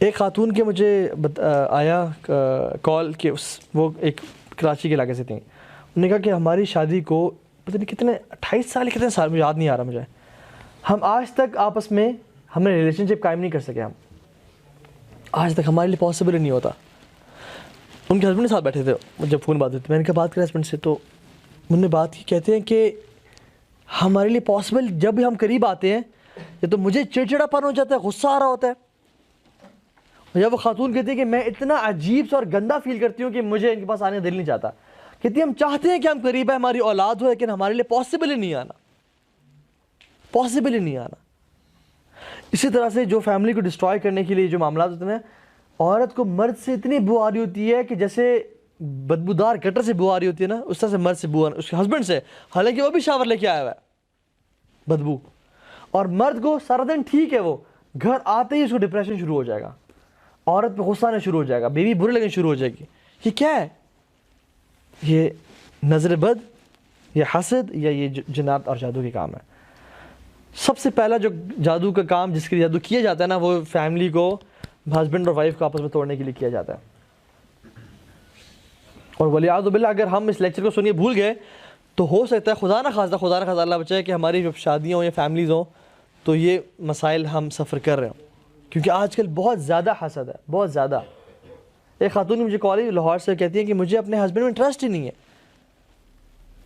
ایک خاتون کے مجھے آیا کال کہ وہ ایک کراچی کے علاقے سے تھیں. انہوں نے کہا کہ ہماری شادی کو پتہ نہیں کتنے 28 سال کتنے سال مجھے یاد نہیں آ رہا مجھے, ہم آج تک آپس میں ہم نے ریلیشن شپ قائم نہیں کر سکے. ہم آج تک ہمارے لیے پاسبل ہی نہیں ہوتا. ان کے ہسبینڈ کے ساتھ بیٹھے تھے جب فون بات ہوئی تھی, میں نے کہا بات کریں ہسبینڈ سے, تو انہوں نے بات کی, کہتے ہیں کہ ہمارے لیے پاسبل جب بھی ہم قریب آتے ہیں یا تو مجھے چڑچڑا پن ہو جاتا ہے, غصہ آ رہا ہوتا ہے, یا وہ خاتون کہتی ہے کہ میں اتنا عجیب سا اور گندا فیل کرتی ہوں کہ مجھے ان کے پاس آنے کا دل نہیں چاہتا. کہتی ہم چاہتے ہیں کہ ہم قریب ہیں, ہماری اولاد ہو, لیکن ہمارے لیے پاسبل ہی نہیں آنا, پاسبل ہی نہیں آنا. اسی طرح سے جو فیملی کو ڈسٹرائے کرنے کے لیے جو معاملات ہوتے ہیں, عورت کو مرد سے اتنی بو آ رہی ہوتی ہے کہ جیسے بدبودار گٹر سے بو آ رہی ہوتی ہے نا, اس طرح سے مرد سے بو, اس کے ہسبینڈ سے, حالانکہ وہ بھی شاور لے کے آیا ہوا ہے بدبو. اور مرد کو سارا دن ٹھیک ہے, وہ گھر آتے ہی اس کو ڈپریشن شروع ہو جائے گا, عورت پہ غصہ آنا شروع ہو جائے گا, بیوی برے لگنے شروع ہو جائے گی. یہ کیا ہے؟ یہ نظر بد, یہ حسد, یا یہ جنات اور جادو کے کام ہے. سب سے پہلا جو جادو کا کام جس کے لیے جادو کیا جاتا ہے نا, وہ فیملی کو, ہسبینڈ اور وائف کو آپس میں توڑنے کے لیے کیا جاتا ہے. اور ولیعوذ باللہ اگر ہم اس لیکچر کو سنیے بھول گئے تو ہو سکتا ہے خدا نہ خواستہ اللہ بچائے کہ ہماری جب شادیاں ہوں یا فیملیز ہوں تو یہ مسائل ہم سفر کر رہے ہوں, کیونکہ آج کل بہت زیادہ حسد ہے, بہت زیادہ. ایک خاتون مجھے کالج لاہور سے کہتی ہے کہ مجھے اپنے ہسبینڈ میں انٹرسٹ ہی نہیں ہے,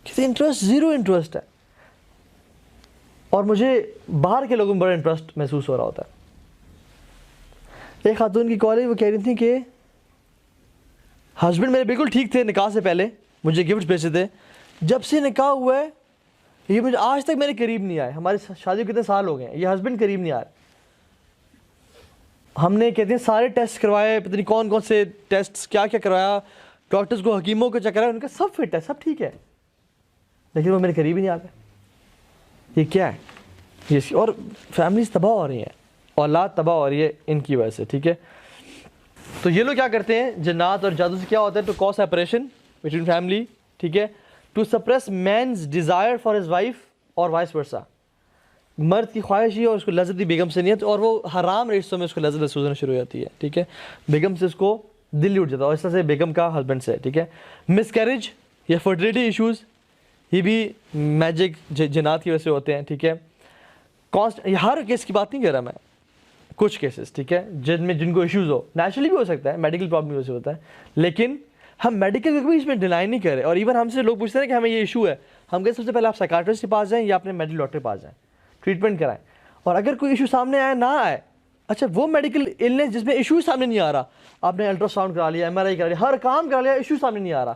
کسی انٹرسٹ, زیرو انٹرسٹ ہے, اور مجھے باہر کے لوگوں میں بڑا انٹرسٹ محسوس ہو رہا ہوتا ہے. ایک خاتون کی کالج وہ کہہ رہی تھی کہ ہسبینڈ میرے بالکل ٹھیک تھے نکاح سے پہلے, مجھے گفٹ بھیجتے تھے, جب سے نکاح ہوا ہے یہ مجھے آج تک میرے قریب نہیں آئے. ہماری شادی کتنے سال ہو گئے ہیں, یہ ہسبینڈ قریب نہیں آئے. ہم نے کہتے ہیں سارے ٹیسٹ کروائے, پتہ نہیں کون کون سے ٹیسٹ کیا کیا کروایا, ڈاکٹرز کو حکیموں کو چیک کرایا, ان کا سب فٹ ہے, سب ٹھیک ہے, لیکن وہ میرے قریب ہی نہیں آ گئے. یہ کیا ہے؟ یہ اور فیملیز تباہ ہو رہی ہیں, اولاد تباہ ہو رہی ہے ان کی وجہ سے. ٹھیک ہے, تو یہ لوگ کیا کرتے ہیں جنات اور جادو سے کیا ہوتا ہے, to cause separation between family. ٹھیک ہے, to suppress man's desire for his wife اور وائس ورسا. مرد کی خواہش ہی اور اس کو لذت دی بیگم سے نہیں ہے, اور وہ حرام رشتوں میں اس کو لذت محسوس ہونا شروع ہو جاتی ہے. ٹھیک ہے, بیگم سے اس کو دل اٹھ جاتا ہے, اور اس طرح سے بیگم کا ہسبینڈ سے. ٹھیک ہے, مس کیریج یا فرٹیلٹی ایشوز, یہ بھی میجک جنات کی وجہ سے ہوتے ہیں. ٹھیک ہے, یہ ہر کیس کی بات نہیں کر رہا میں, کچھ کیسز ٹھیک ہے جن کو ایشوز ہو, نیچرلی بھی ہو سکتا ہے, میڈیکل پرابلم کی وجہ سے ہوتا ہے, لیکن ہم میڈیکل کو بھی اس میں ڈینائی نہیں کر رہے. اور ایون ہم سے لوگ پوچھتے ہیں کہ ہمیں یہ ایشو ہے, ہم کہتے ہیں سب سے پہلے آپ سائیکاٹرسٹ کے پاس جائیں یا اپنے میڈیکل ڈاکٹر کے پاس جائیں, ٹریٹمنٹ کرائیں. اور اگر کوئی ایشو سامنے آئے نہ آئے, اچھا وہ میڈیکل النس جس میں ایشو سامنے نہیں آ رہا, آپ نے الٹرا ساؤنڈ کرا لیا, MRI کرا لیا, ہر کام کرا لیا, ایشو سامنے نہیں آ رہا,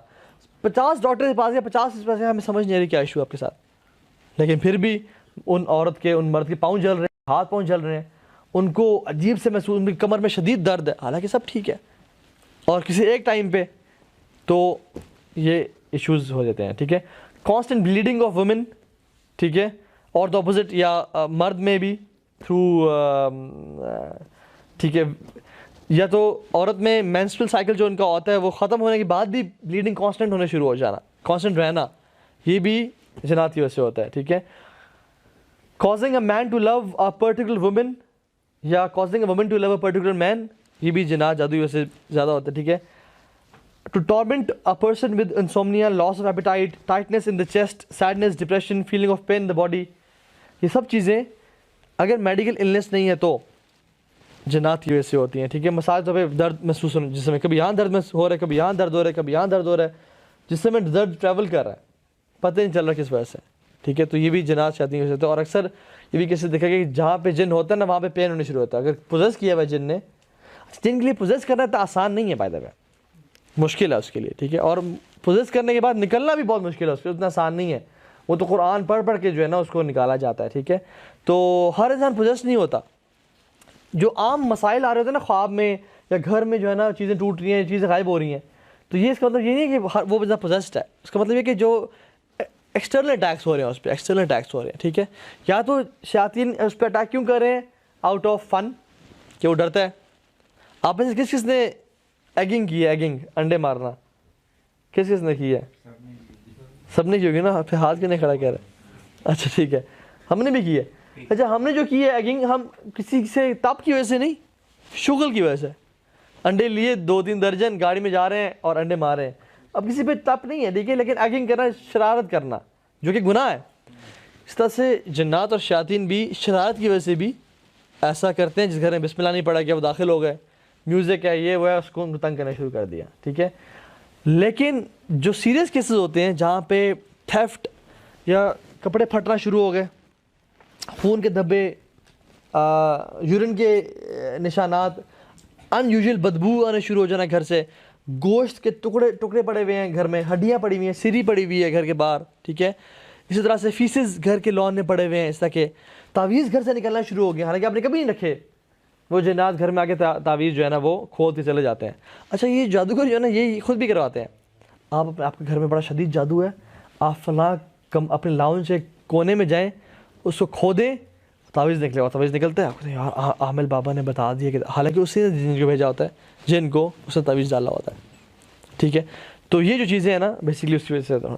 50 ڈاکٹر کے پاس گیا, 50 کے پاس گیا, ہمیں سمجھ نہیں آ رہی کیا ایشو آپ کے ساتھ, لیکن پھر بھی ان عورت کے, ان مرد کے پاؤں جل رہے ہیں, ہاتھ پاؤں جل رہے ہیں, ان کو عجیب سے محسوس, ان کی کمر میں شدید درد ہے, حالانکہ سب ٹھیک ہے, اور کسی ایک ٹائم پہ تو یہ ایشوز ہو جاتے ہیں. ٹھیک ہے, کانسٹنٹ بلیڈنگ آف وومن. ٹھیک ہے, اور دا اپوزٹ, یا مرد میں بھی تھرو, ٹھیک ہے, یا تو عورت میں مینسٹرل سائیکل جو ان کا ہوتا ہے وہ ختم ہونے کے بعد بھی بلیڈنگ کانسٹنٹ ہونا شروع ہو جانا, کانسٹنٹ رہنا, یہ بھی جنات کی وجہ سے ہوتا ہے. ٹھیک ہے, causing a man to love a particular woman یا causing a woman to love a particular man, یہ بھی جنات جادو کی وجہ سے زیادہ ہوتا ہے. ٹھیک ہے, to torment a person with insomnia, loss of appetite, tightness in the chest, sadness, depression, feeling of pain in the body, یہ سب چیزیں اگر میڈیکل النس نہیں ہے تو جنات کی وجہ سے ہوتی ہیں. ٹھیک ہے, مساج پہ درد محسوس ہونا, جس میں کبھی یہاں درد ہو رہا ہے, کبھی یہاں درد ہو رہا ہے, کبھی یہاں درد ہو رہا ہے, جس سے میں درد ٹریول کر رہا ہے, پتہ نہیں چل رہا کس وجہ سے. ٹھیک ہے, تو یہ بھی جنات شادی کی وجہ سے. اور اکثر یہ بھی کسی دیکھا کہ جہاں پہ جن ہوتا ہے نا وہاں پہ پین ہونے شروع ہوتا ہے. اگر پوزیس کیا ہوا جن نے, جن کے لیے پوزیس کرنا تو آسان نہیں ہے, بائی دا وے مشکل ہے اس کے لیے. ٹھیک ہے, اور پوزیس کرنے کے بعد نکلنا بھی بہت مشکل ہے, اس کے اتنا آسان نہیں ہے, وہ تو قرآن پڑھ کے جو ہے نا اس کو نکالا جاتا ہے. ٹھیک ہے, تو ہر انسان پوزیس نہیں ہوتا. جو عام مسائل آ رہے ہوتے ہیں نا خواب میں یا گھر میں جو ہے نا چیزیں ٹوٹ رہی ہیں, چیزیں غائب ہو رہی ہیں, تو یہ اس کا مطلب یہ نہیں ہے کہ وہ بندہ پوزیسڈ ہے. اس کا مطلب یہ کہ جو ایکسٹرنل اٹیکس ہو رہے ہیں اس پہ, ایکسٹرنل اٹیکس ہو رہے ہیں. ٹھیک ہے, یا تو شیاطین اس پہ اٹیک کیوں کر رہے ہیں, آؤٹ آف فن, کہ وہ ڈرتا ہے. آپ میں سے کس نے ایگنگ کی ہے, ایگنگ انڈے مارنا کس نے کی ہے؟ سب نے کی ہوگی نا, پھر ہاتھ کیوں نہیں کھڑا کر رہے؟ اچھا ٹھیک ہے, ہم نے بھی کی ہے. اچھا, ہم نے جو کی ہے ایگنگ, ہم کسی سے تپ کی وجہ سے نہیں, شغل کی وجہ سے انڈے لیے 2-3 درجن گاڑی میں جا رہے ہیں اور انڈے مار رہے ہیں. اب کسی پہ تپ نہیں ہے دیکھیے, لیکن ایگنگ کرنا, شرارت کرنا جو کہ گناہ ہے. اس طرح سے جنات اور شیاطین بھی شرارت کی وجہ سے بھی ایسا کرتے ہیں. جس گھر میں بسم اللہ نہیں پڑھا کہ وہ داخل ہو گئے, میوزک ہے یہ وہ ہے, اس کو تنگ کرنا شروع کر دیا. ٹھیک ہے, لیکن جو سیریس کیسز ہوتے ہیں جہاں پہ تھیفٹ یا کپڑے پھٹنا شروع ہو گئے, خون کے دھبے, یورین کے نشانات, ان یوزول بدبو آنے شروع ہو جانا گھر سے, گوشت کے ٹکڑے پڑے ہوئے ہیں گھر میں, ہڈیاں پڑی ہوئی ہیں, سری پڑی ہوئی ہے گھر کے باہر. ٹھیک ہے, اسی طرح سے فیسز گھر کے لان میں پڑے ہوئے ہیں. اس طرح کے تعویذ گھر سے نکلنا شروع ہو گیا, حالانکہ آپ نے کبھی نہیں رکھے. وہ جنات گھر میں آ کے تعویذ جو ہے نا وہ کھول کے چلے جاتے ہیں. اچھا, یہ جادوگر جو ہے نا یہ خود بھی کرواتے ہیں. آپ کے گھر میں بڑا شدید جادو ہے, آپ فلاں اپنے لاؤنج سے کونے میں جائیں, اس کو کھودیں, تعویذ نکلے گا. تعویذ نکلتا ہے, آپ کہتے ہیں یار عامل بابا نے بتا دیا کہ, حالانکہ اسی نے جن کو بھیجا ہوتا ہے, جن کو اس نے تعویذ ڈالا ہوتا ہے. ٹھیک ہے, تو یہ جو چیزیں ہیں نا بیسیکلی اس کی وجہ سے